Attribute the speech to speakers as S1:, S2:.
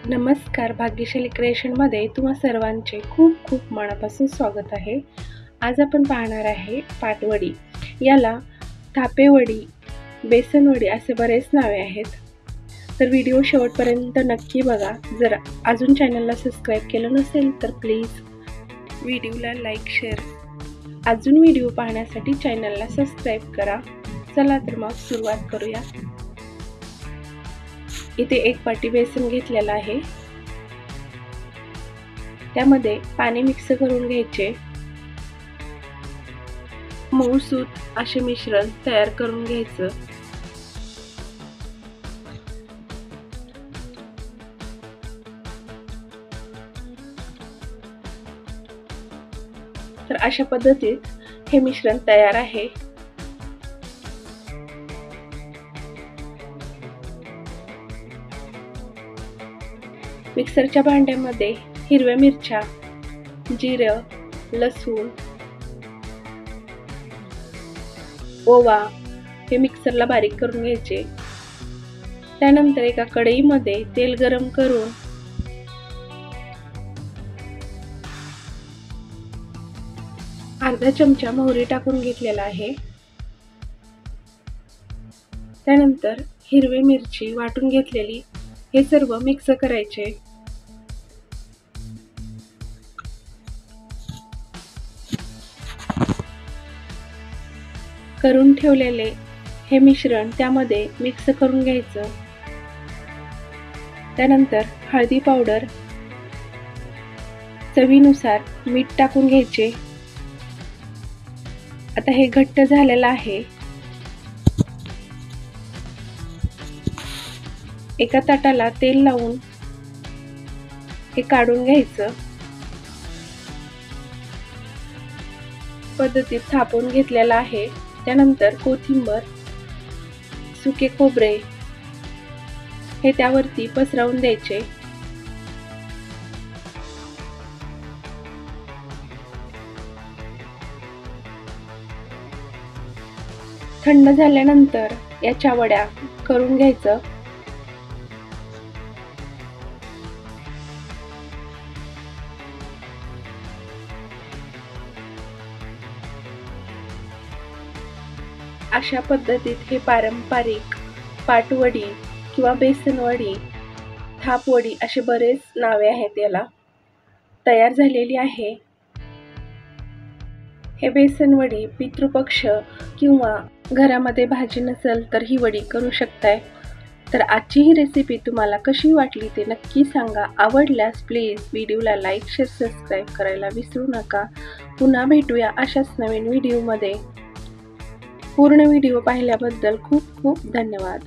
S1: नमस्कार, भाग्यशाली क्रिएशनमध्ये तुम्हा सर्वांचे खूप खूप मनापासून स्वागत आहे। आज आपण पाहणार आहे पाटवडी। याला थापेवडी, बेसनवडी असे बरेच नावे आहेत। तर व्हिडिओ शेवटपर्यंत नक्की बघा। जर अजून चॅनलला सबस्क्राईब केलं नसेल तर प्लीज व्हिडिओला लाईक शेअर, अजून व्हिडिओ पाहण्यासाठी चॅनलला सबस्क्राईब करा। चला तर मग सुरुवात करूया। इथे एक वाटी बेसन घेतलेला आहे, त्यामध्ये पाणी मिक्स करून घ्यायचे। मऊसूत असे मिश्रण तयार करून घ्यायचं। तर अशा पद्धतीत हे मिश्रण तयार आहे। मिक्सरच्या भांड्यामध्ये हिरव्या मिरच्या, जिरं, लसूण, ओवा हे मिक्सरला बारीक करून घ्यायचे। त्यानंतर एका कढईमध्ये तेल गरम करून अर्धा चमचा मोहरी टाकून घेतलेला आहे। त्यानंतर हिरवी मिरची वाटून घेतलेली हे सर्व मिक्स करायचे। करून ठेवलेले हे मिश्रण त्यामध्ये मिक्स करून घ्यायचं। त्यानंतर हळदी पावडर, चवीनुसार मीठ टाकून घ्यायचे। आता हे घट्ट झालेलं आहे। एका ताटाला तेल लावून हे काढून घ्यायचं। पद्धतीत थापून घेतलेला आहे। त्यानंतर कोथिंबर, सुके खोबरे हे त्यावरती पसरवून द्यायचे। थंड झाल्यानंतर याच्या वड्या करून घ्यायचं। अशा पद्धतीत हे पारंपरिक पाटवडी किंवा बेसनवडी, थापवडी असे बरेच नावे आहेत याला, तयार झालेली आहे। हे बेसनवडी पितृपक्ष किंवा घरामध्ये भाजी नसेल तर ही वडी करू शकताय। तर आजची ही रेसिपी तुम्हाला कशी वाटली ते नक्की सांगा। आवडल्यास प्लीज व्हिडिओला लाईक शेअर सबस्क्राईब करायला विसरू नका। पुन्हा भेटूया अशाच नवीन व्हिडिओमध्ये। पूर्ण व्हिडिओ पाहिल्याबद्दल खूप खूप धन्यवाद।